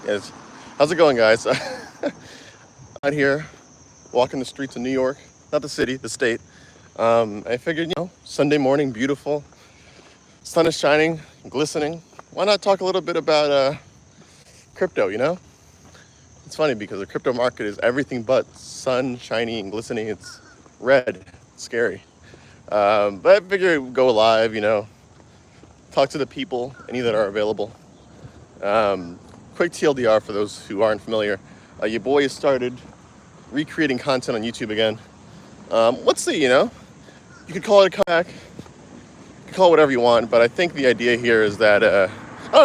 Yes. How's it going, guys? Out here, walking the streets of New York, not the city, the state. I figured, Sunday morning, beautiful, sun is shining, glistening. Why not talk a little bit about crypto? It's funny because the crypto market is everything but sun, shiny, and glistening. It's red, scary. But I figured go live, talk to the people, any that are available. Um, Quick TLDR for those who aren't familiar. Your boy has started recreating content on YouTube again. Let's see, you could call it a comeback, you could call it whatever you want, but I think the idea here is that, I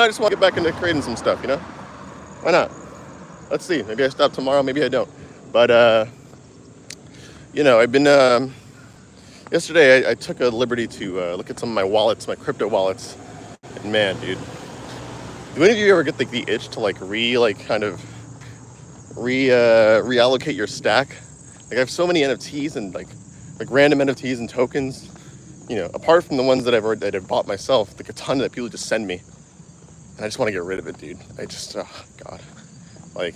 just want to get back into creating some stuff, Why not? Let's see, maybe I stop tomorrow, maybe I don't. But, I've been, yesterday I took a liberty to look at some of my wallets, my crypto wallets, and man, dude, do any of you ever get the itch to reallocate your stack? Like I have so many NFTs and like random NFTs and tokens, apart from the ones that I've bought myself, like a ton that people just send me, and I just want to get rid of it, dude. I just, oh god, like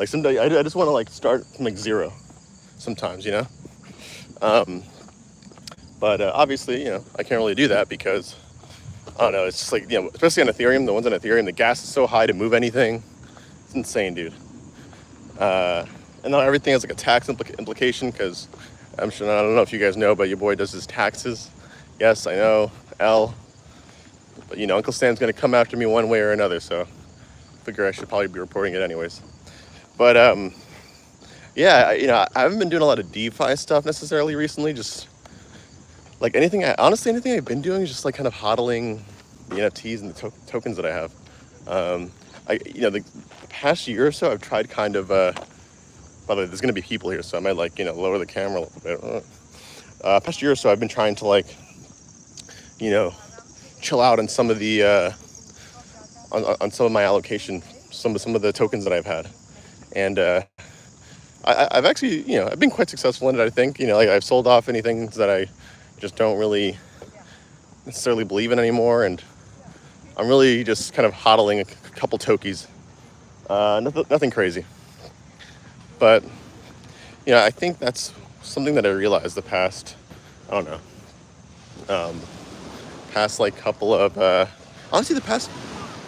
someday I just want to start from zero, sometimes, but obviously, I can't really do that because I don't know. It's just especially on Ethereum, the ones on Ethereum, the gas is so high to move anything. It's insane, dude. And now everything has a tax implication because I don't know if you guys know, but your boy does his taxes. Yes, I know, but Uncle Sam's gonna come after me one way or another, so I figure I should probably be reporting it anyways. But yeah, I haven't been doing a lot of DeFi stuff necessarily recently. Just honestly, anything I've been doing is just kind of hodling the NFTs and the tokens that I have. The past year or so, I've tried kind of. By the way, there's gonna be people here, so I might lower the camera a little bit. Past year or so, I've been trying to chill out on some of the on some of my allocation, some of the tokens that I've had, and I've actually I've been quite successful in it. I think I've sold off anything that I just don't really necessarily believe in anymore, and I'm really just kind of hodling a couple tokies. Nothing crazy. But, I think that's something that I realized the past, I don't know, past couple of, honestly the past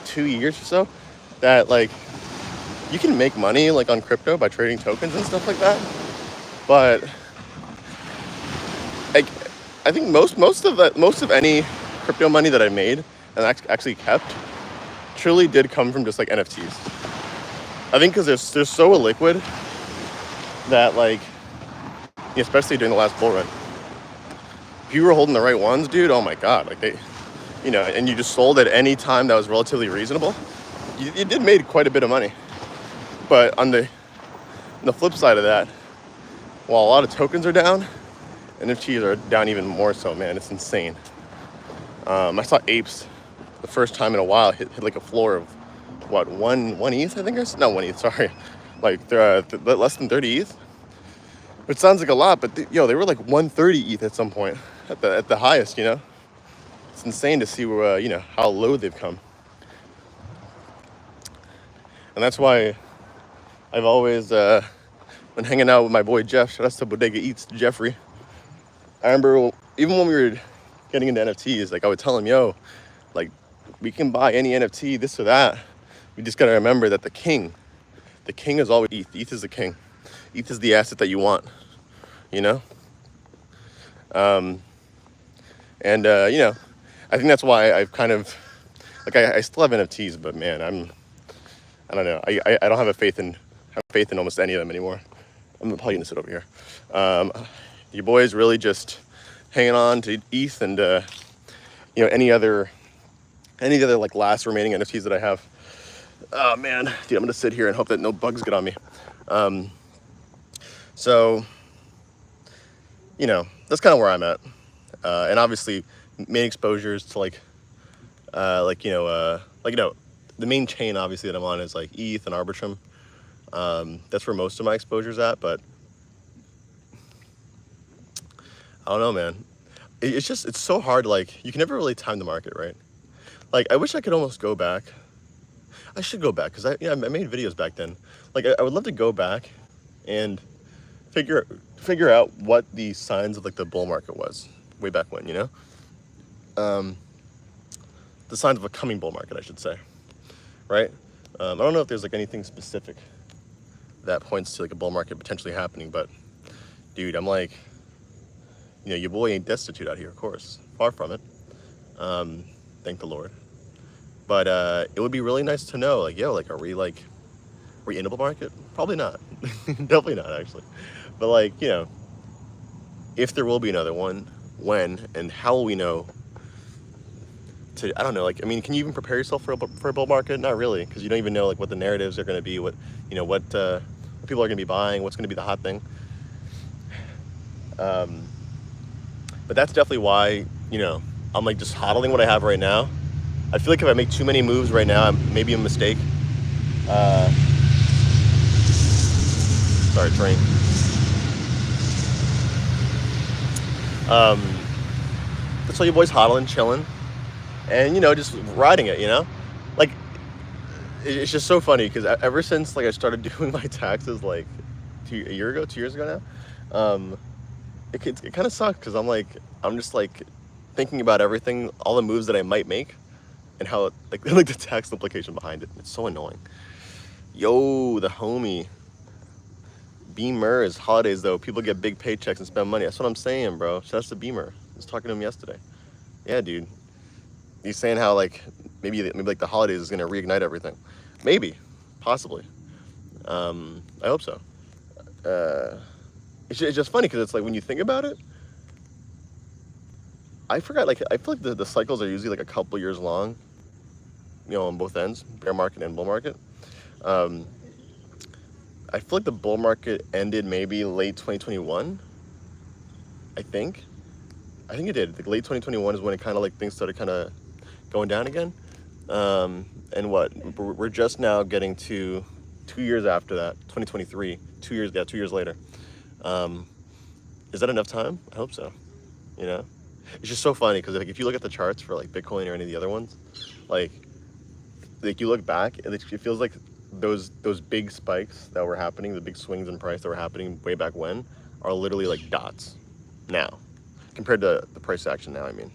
2 years or so, that you can make money on crypto by trading tokens and stuff like that. But I think most of any crypto money that I made and actually kept truly did come from just NFTs. I think because they're so illiquid that especially during the last bull run, if you were holding the right ones, dude, oh my god, they and you just sold at any time that was relatively reasonable, you did made quite a bit of money. But on the flip side of that, while a lot of tokens are down, NFTs are down even more so, man. It's insane. I saw apes the first time in a while hit a floor of what, one ETH, I think, or not 1 ETH, sorry, less than 30 ETH, which sounds like a lot, but they were 130 ETH at some point at the highest. It's insane to see where how low they've come, and that's why I've always been hanging out with my boy Jeff. Shout out to Bodega Eats, Jeffrey. I remember even when we were getting into NFTs, I would tell him, we can buy any NFT, this or that. We just gotta remember that the king is always ETH. ETH is the king. ETH is the asset that you want, I think that's why I've kind of, I still have NFTs, but man, I don't know. I don't have faith in almost any of them anymore. I'm probably gonna sit over here. Your boy is really just hanging on to ETH and any other last remaining NFTs that I have. Oh man, dude, I'm gonna sit here and hope that no bugs get on me. So that's kind of where I'm at, and obviously main exposures to the main chain obviously that I'm on is ETH and Arbitrum. That's where most of my exposure's at, but I don't know, man. It's so hard. You can never really time the market, right? I wish I could almost go back. I should go back because I made videos back then. Like I would love to go back and figure out what the signs of like the bull market was way back when, you know? The signs of a coming bull market, I should say, right? I don't know if there's like anything specific that points to like a bull market potentially happening, but dude, I'm like, you know, your boy ain't destitute out here, of course, far from it. Thank the Lord. But it would be really nice to know, like, yo, like, are we in a bull market? Probably not. Definitely not, actually. But like, you know, if there will be another one, when and how will we know? I don't know, like, I mean, can you even prepare yourself for a bull market? Not really, because you don't even know like what the narratives are going to be, what people are going to be buying, what's going to be the hot thing. But that's definitely why, you know, I'm like just hodling what I have right now. I feel like if I make too many moves right now, maybe a mistake. Sorry, train. That's all you boys hodling, chilling, and you know, just riding it. You know, like it's just so funny because ever since like I started doing my taxes like 2 years ago now, it kind of sucked because I'm just like thinking about everything, all the moves that I might make, and how like the tax implication behind it. It's so annoying. Yo, the homie. Beamer is holidays though. People get big paychecks and spend money. That's what I'm saying, bro. Shouts to Beamer. I was talking to him yesterday. Yeah, dude. He's saying how like maybe like the holidays is gonna reignite everything. Maybe, possibly. I hope so. It's just funny because it's like when you think about it, I forgot. Like I feel like the cycles are usually like a couple years long. You know, on both ends, bear market and bull market. I feel like the bull market ended maybe late 2021. I think it did. Like late 2021 is when it kind of like things started kind of going down again. And what we're just now getting to 2 years after that, 2023. 2 years, yeah, 2 years later. Is that enough time? I hope so. You know, it's just so funny because like if you look at the charts for like Bitcoin or any of the other ones, like you look back, it feels like those big spikes that were happening, the big swings in price that were happening way back when, are literally like dots now compared to the price action now. I mean,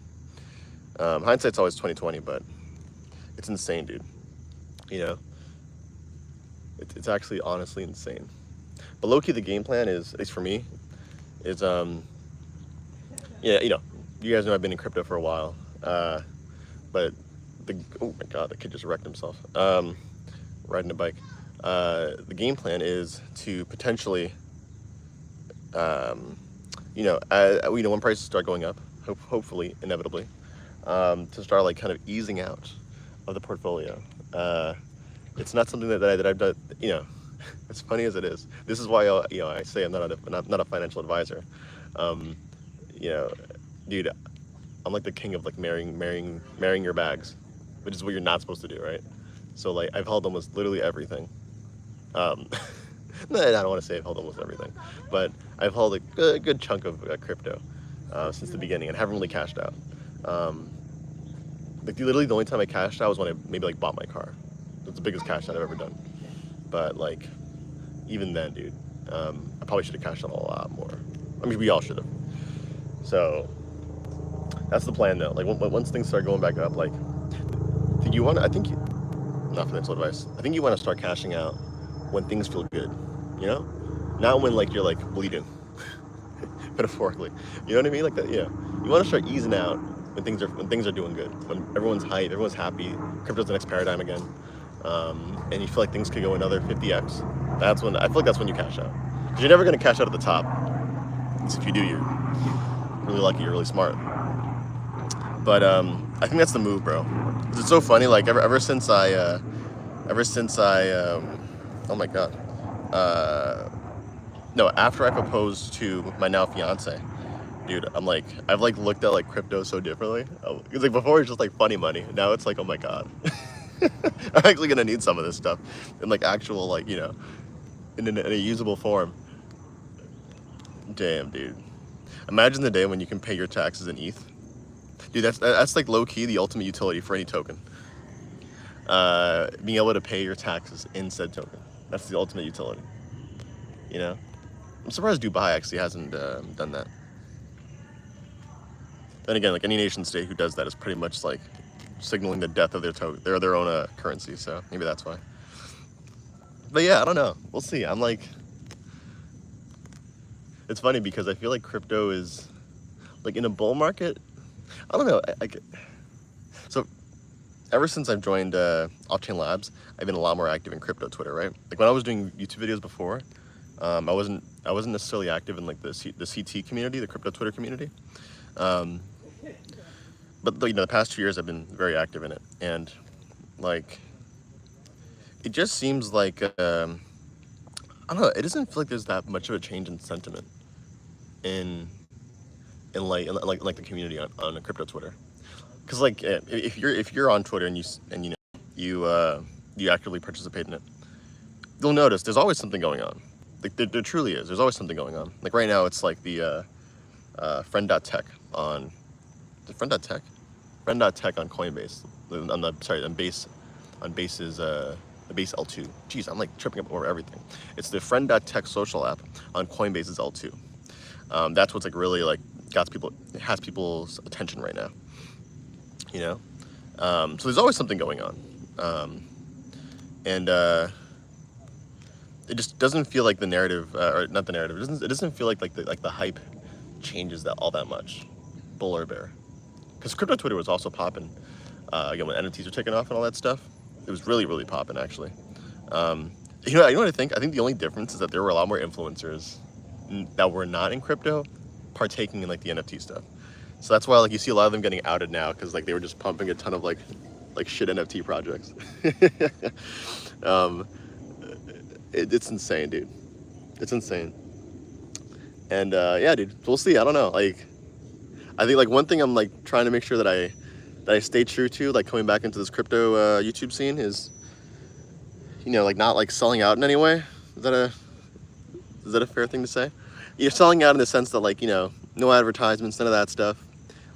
hindsight's always 2020, but it's insane, dude. You know, it's actually honestly insane. But low key, the game plan is, at least for me, is yeah, you know, you guys know I've been in crypto for a while, but oh my god, the kid just wrecked himself. Riding a bike. The game plan is to potentially, you know, when prices start going up, hopefully, inevitably, to start like kind of easing out of the portfolio. It's not something that I've done. You know, as funny as it is, this is why I say I'm not a financial advisor. You know, dude, I'm like the king of like marrying your bags, which is what you're not supposed to do, right? So like I've held almost literally everything. No, I don't want to say I've held almost everything, but I've held a good chunk of crypto since the beginning and haven't really cashed out. Like literally the only time I cashed out was when I maybe like bought my car. That's the biggest cash out I've ever done. But like even then, dude, I probably should have cashed out a lot more. I mean, we all should have. So that's the plan though. Like once things start going back up, like not financial advice. I think you want to start cashing out when things feel good, you know? Not when like you're like bleeding, metaphorically. You know what I mean? Like that, yeah. You want to start easing out when things are doing good, when everyone's hyped, everyone's happy, crypto's the next paradigm again, and you feel like things could go another 50x. I feel like that's when you cash out. Because you're never gonna cash out at the top. Because if you do, you're really lucky, you're really smart. But I think that's the move, bro. Because it's so funny. Like ever since I, oh my god, no, after I proposed to my now fiance, dude, I've like looked at like crypto so differently. Because like before it was just like funny money. Now it's like, oh my god, I'm actually gonna need some of this stuff in like actual like, you know, in a usable form. Damn, dude. Imagine the day when you can pay your taxes in ETH. Dude, that's like low-key the ultimate utility for any token. being able to pay your taxes in said token. That's the ultimate utility. You know, I'm surprised Dubai actually hasn't done that. Then again, like any nation state who does that is pretty much like signaling the death of their own currency. So maybe that's why. But yeah, I don't know. We'll see. I'm like, it's funny because I feel like crypto is like in a bull market. I don't know. So ever since I've joined Off-Chain Labs, I've been a lot more active in crypto Twitter, right? Like when I was doing YouTube videos before, I wasn't necessarily active in like the CT community, the crypto Twitter community. But you know, the past 2 years I've been very active in it, and like it just seems like I don't know. It doesn't feel like there's that much of a change in sentiment in the community on a crypto Twitter. Because like if you're on Twitter and you actively participate in it, you'll notice there's always something going on. Like there truly is. There's always something going on. Like right now it's like the friend.tech on the friend.tech on Coinbase on Base's the Base L2. Jeez, I'm like tripping up over everything. It's the friend.tech social app on Coinbase's L2. That's what's like really like has people's attention right now. You know, so there's always something going on, and it just doesn't feel like the narrative, or not the narrative. It doesn't feel like the hype changes all that much, bull or bear. Because crypto Twitter was also popping again when NFTs were taking off and all that stuff. It was really popping actually. You know what I think? I think the only difference is that there were a lot more influencers that were not in crypto partaking in like the NFT stuff. So that's why like you see a lot of them getting outed now because like they were just pumping a ton of like shit NFT projects. It's insane, dude. It's insane. And yeah, dude, we'll see. I don't know. Like, I think like one thing I'm like trying to make sure that I stay true to, like coming back into this crypto YouTube scene is, you know, like not like selling out in any way. Is that a fair thing to say? You're selling out in the sense that like, you know, no advertisements, none of that stuff.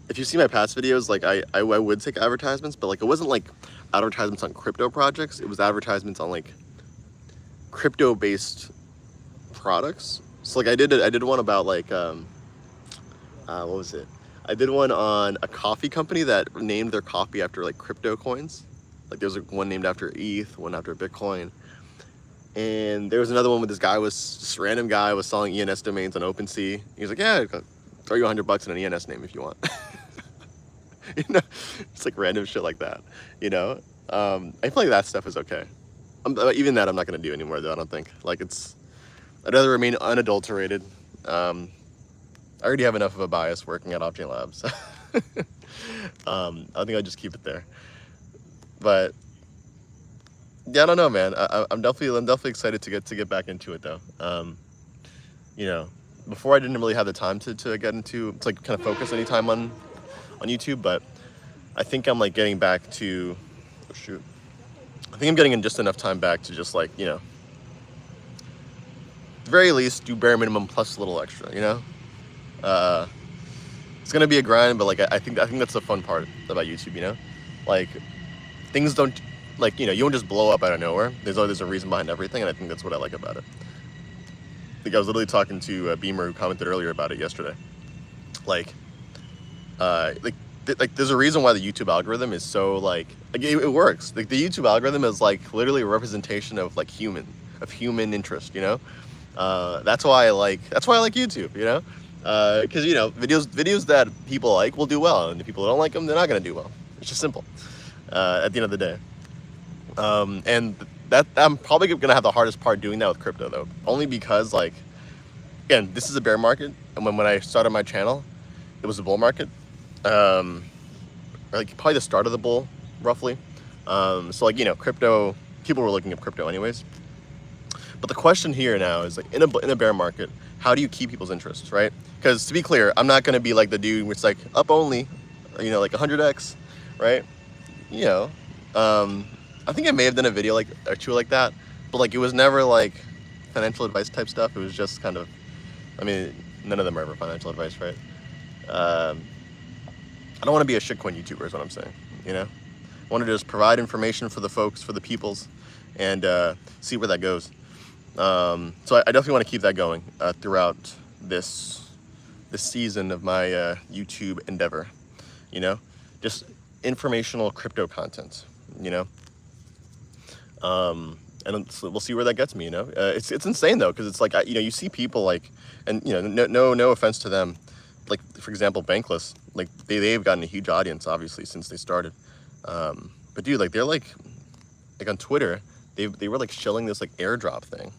If you see my past videos, like I would take advertisements, but like it wasn't like advertisements on crypto projects. It was advertisements on like crypto based products. So like I did one about like what was it? I did one on a coffee company that named their coffee after like crypto coins. Like there's like one named after ETH, one after Bitcoin. And there was another one with this random guy was selling ENS domains on OpenSea. He was like, yeah, I'll throw you $100 in an ENS name if you want. You know, it's like random shit like that, you know? I feel like that stuff is okay. Even that I'm not gonna do anymore though, I don't think. Like I'd rather remain unadulterated. I already have enough of a bias working at Off-Chain Labs. I think I'll just keep it there. But yeah, I don't know, man. I'm definitely excited to get back into it though. You know, before I didn't really have the time to get into like kind of focus any time on YouTube, but I think I'm like getting back to I think I'm getting in just enough time back to just like, you know, at the very least do bare minimum plus a little extra, you know? It's gonna be a grind, but like I think that's the fun part about YouTube, you know? Like things don't, like, you know, you don't just blow up out of nowhere. There's always a reason behind everything, and I think that's what I like about it. I think I was literally talking to Beamer, who commented earlier about it yesterday. Like there's a reason why the YouTube algorithm is so like it works. Like the YouTube algorithm is like literally a representation of like human interest, you know? That's why I like YouTube, you know? Because you know, videos that people like will do well, and if people don't like them, they're not gonna do well. It's just simple. At the end of the day, and that I'm probably gonna have the hardest part doing that with crypto though, only because like, again, this is a bear market, and when I started my channel, it was a bull market. Like probably the start of the bull, roughly. So like, you know, crypto, people were looking at crypto anyways. But the question here now is like, in a bear market, how do you keep people's interest, right? Because to be clear, I'm not gonna be like the dude which like up only, you know, like 100x, right? You know, I think I may have done a video like or two like that, but like it was never like financial advice type stuff. It was just kind of, I mean, none of them are ever financial advice, right? I don't want to be a shitcoin YouTuber is what I'm saying, you know? Want to just provide information for the folks, for the peoples, and see where that goes. So I definitely want to keep that going throughout this season of my YouTube endeavor. You know, just informational crypto content. You know, and we'll see where that gets me. You know, it's insane though, because it's like you know, you see people like, and you know, no offense to them, like for example, Bankless, like they've gotten a huge audience obviously since they started. But dude, like they're like on Twitter, they were like shilling this like airdrop thing.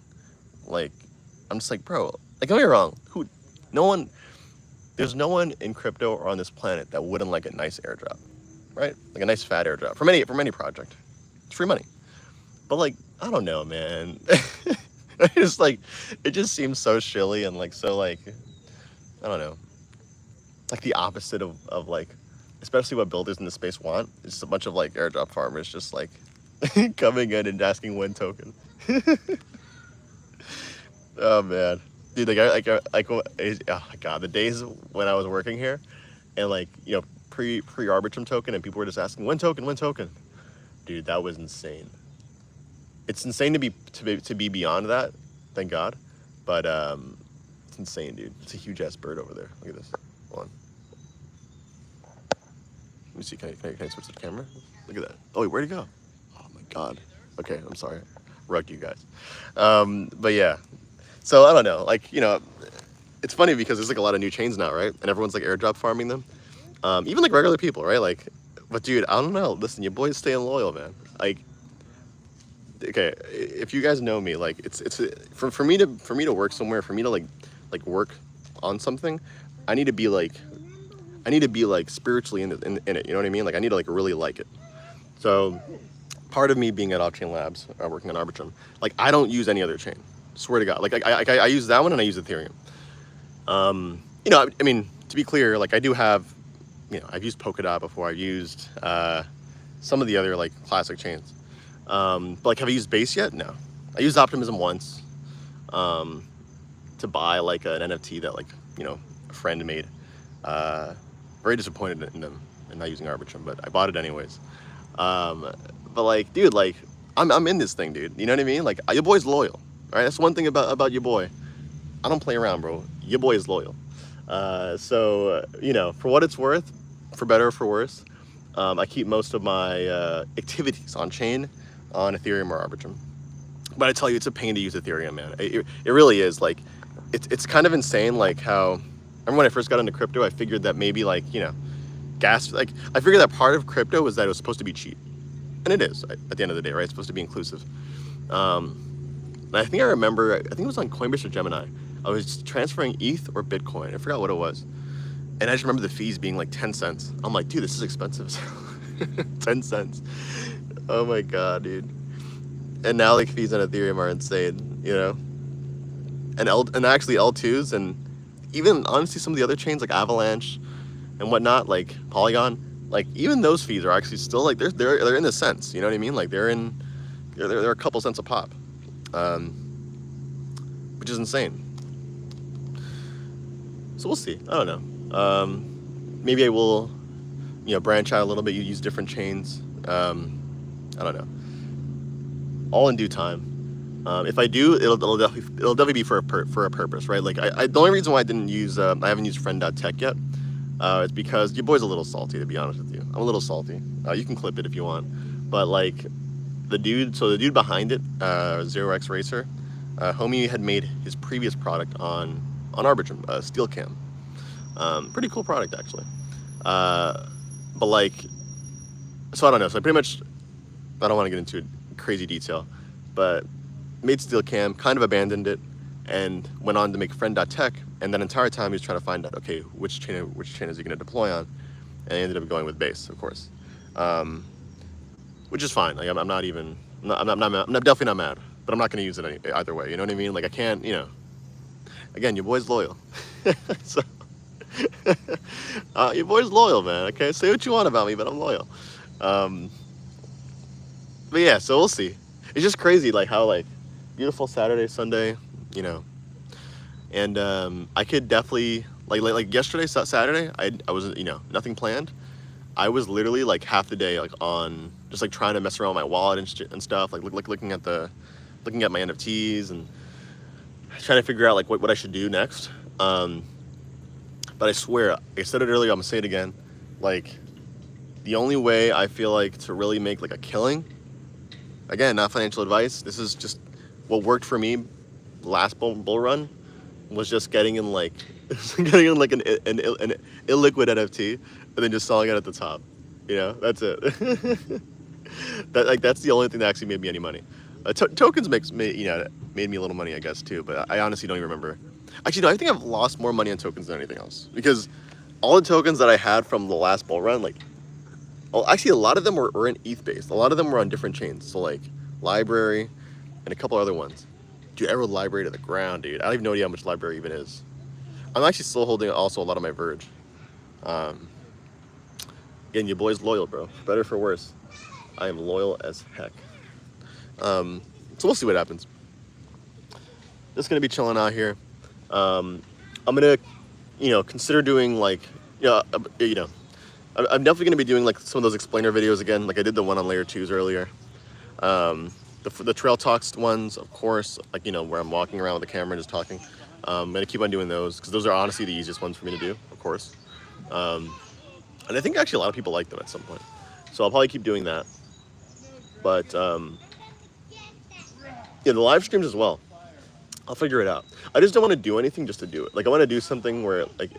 Like, I'm just like, bro, like don't get me wrong, there's no one in crypto or on this planet that wouldn't like a nice airdrop, right? Like a nice fat airdrop from any project. It's free money. But like, I don't know, man. It's like, it just seems so shilly and like so like, I don't know. It's like the opposite of like, especially what builders in the space want. It's just a bunch of like airdrop farmers just like coming in and asking one token. Oh man, dude, oh my god, the days when I was working here, and like you know pre Arbitrum token, and people were just asking one token, dude, that was insane. It's insane to be beyond that, thank God, but it's insane, dude. It's a huge ass bird over there. Look at this. Hold on. Let me see. Can I switch the camera? Look at that. Oh wait, where'd he go? Oh my god. Okay, I'm sorry. Rugged you guys. But yeah. So I don't know. Like you know, it's funny because there's like a lot of new chains now, right? And everyone's like airdrop farming them. Even like regular people, right? Like, but dude, I don't know. Listen, your boy's staying loyal, man. Like, okay, if you guys know me, like it's for me to work somewhere, for me to like work on something, I need to be like spiritually in it. You know what I mean? Like I need to like really like it. So part of me being at Off-Chain Labs, working on Arbitrum, like I don't use any other chain. Swear to God, like I use that one and I use Ethereum. You know, I mean, to be clear, like I do have, you know, I've used Polkadot before. I've used some of the other like classic chains. But like, have I used Base yet? No. I used Optimism once to buy like an NFT that like, you know, a friend made. Very disappointed in them and not using Arbitrum, but I bought it anyways. But like, dude, like I'm in this thing, dude. You know what I mean? Like your boy's loyal. All right, that's one thing about your boy. I don't play around, bro. Your boy is loyal. So you know, for what it's worth, for better or for worse, I keep most of my activities on chain on Ethereum or Arbitrum. But I tell you, it's a pain to use Ethereum, man. It really is. Like, it's kind of insane. Like how, I remember when I first got into crypto, I figured that maybe like, you know, I figured that part of crypto was that it was supposed to be cheap. And it is, at the end of the day, right? It's supposed to be inclusive. And I think I think it was on Coinbase or Gemini. I was transferring ETH or Bitcoin. I forgot what it was. And I just remember the fees being like 10 cents. I'm like, dude, this is expensive. 10 cents. Oh my God, dude. And now like fees on Ethereum are insane, you know? And actually L2s and even honestly some of the other chains like Avalanche and whatnot, like Polygon, like even those fees are actually still like they're in the cents, you know what I mean? Like they're a couple cents a pop. Which is insane. So we'll see. I don't know. Maybe I will, you know, branch out a little bit. You use different chains. I don't know. All in due time. If I do, it'll definitely be for a purpose, right? Like the only reason why I didn't use I haven't used friend.tech yet is because your boy's a little salty, to be honest with you. I'm a little salty. You can clip it if you want, but like the dude behind it, 0x Racer, homie had made his previous product on Arbitrum, SteelCam. Pretty cool product actually. But like, so I don't know. So I pretty much, I don't want to get into crazy detail, but made SteelCam, kind of abandoned it, and went on to make friend.tech. And that entire time he was trying to find out, okay, which chain is he going to deploy on? And he ended up going with Base, of course, which is fine. Like I'm definitely not mad, but I'm not going to use it either way. You know what I mean? Like I can't, you know. Again, your boy's loyal. So, your boy's loyal, man. Okay, say what you want about me, but I'm loyal. But yeah, so we'll see. It's just crazy, like how like beautiful Saturday, Sunday, you know. And I could definitely like yesterday, Saturday. I was, you know, nothing planned. I was literally like half the day like on just like trying to mess around with my wallet and stuff, like looking at my NFTs and trying to figure out like what I should do next. But I swear, I said it earlier, I'm gonna say it again, like the only way I feel like to really make like a killing, again, not financial advice, this is just what worked for me last bull run, was just getting in like an illiquid NFT and then just selling it at the top. You know, that's it. That's the only thing that actually made me any money. Tokens made me a little money, I guess, too, but I honestly don't even remember. Actually, no, I think I've lost more money on tokens than anything else, because all the tokens that I had from the last bull run, like, well, actually a lot of them were in ETH based. A lot of them were on different chains. So like Library and a couple other ones. Dude, I rode Library to the ground, dude. I don't even know how much Library even is. I'm actually still holding also a lot of my Verge. Again, your boy's loyal, bro. For better for worse, I am loyal as heck. So we'll see what happens. Just gonna be chilling out here. I'm gonna, consider doing like, I'm definitely gonna be doing like some of those explainer videos again, like I did the one on layer 2s earlier. The trail talks ones, of course, like, where I'm walking around with the camera and just talking. I'm gonna keep on doing those because those are honestly the easiest ones for me to do, of course. And I think actually a lot of people like them at some point. So I'll probably keep doing that. But the live streams as well. I'll figure it out. I just don't want to do anything just to do it. Like I want to do something where like,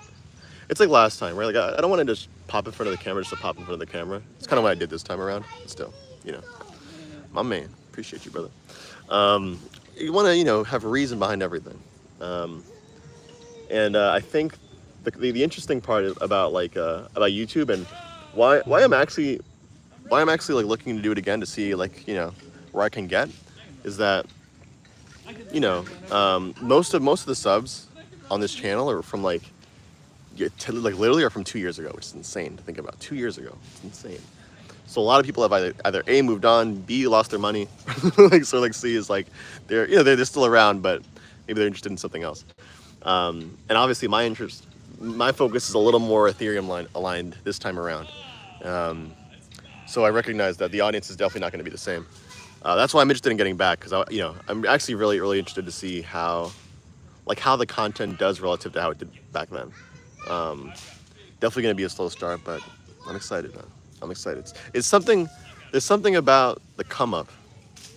it's like last time, right? Like I don't want to just pop in front of the camera just to pop in front of the camera. It's kind of what I did this time around. But still, my man, appreciate you, brother. You want to, have a reason behind everything. And I think the interesting part about about YouTube and why I'm actually like looking to do it again to see like, where I can get, is that, most of the subs on this channel are from like literally are from 2 years ago, which is insane to think about. 2 years ago, it's insane. So a lot of people have either A, moved on, B, lost their money, C is like they're still around, but maybe they're interested in something else. And obviously my focus is a little more Ethereum aligned this time around. So I recognize that the audience is definitely not going to be the same. That's why I'm interested in getting back, because I'm actually really, really interested to see how the content does relative to how it did back then. Definitely going to be a slow start, but I'm excited, man. I'm excited. There's something about the come up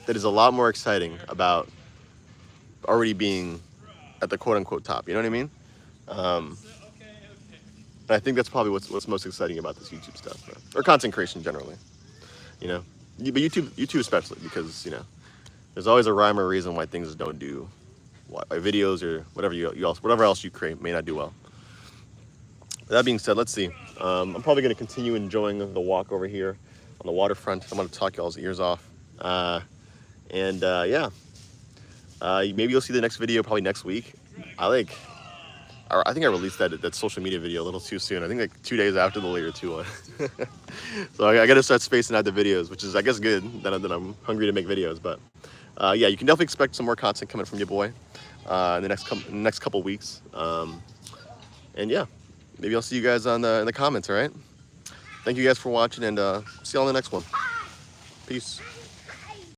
that is a lot more exciting about already being at the quote unquote top. You know what I mean? And I think that's probably what's most exciting about this YouTube stuff, man. Or content creation generally. But YouTube especially, because there's always a rhyme or reason why things don't do, why videos or whatever else you create may not do well. That being said, let's see. I'm probably going to continue enjoying the walk over here on the waterfront. I'm going to talk y'all's ears off. Yeah. Maybe you'll see the next video probably next week. I think I released that social media video a little too soon. I think like 2 days after the layer 2 one. So I got to start spacing out the videos, which is, I guess, good that I'm hungry to make videos. But yeah, you can definitely expect some more content coming from your boy in the next couple weeks. And yeah, maybe I'll see you guys in the comments, all right? Thank you guys for watching, and see you on the next one. Peace.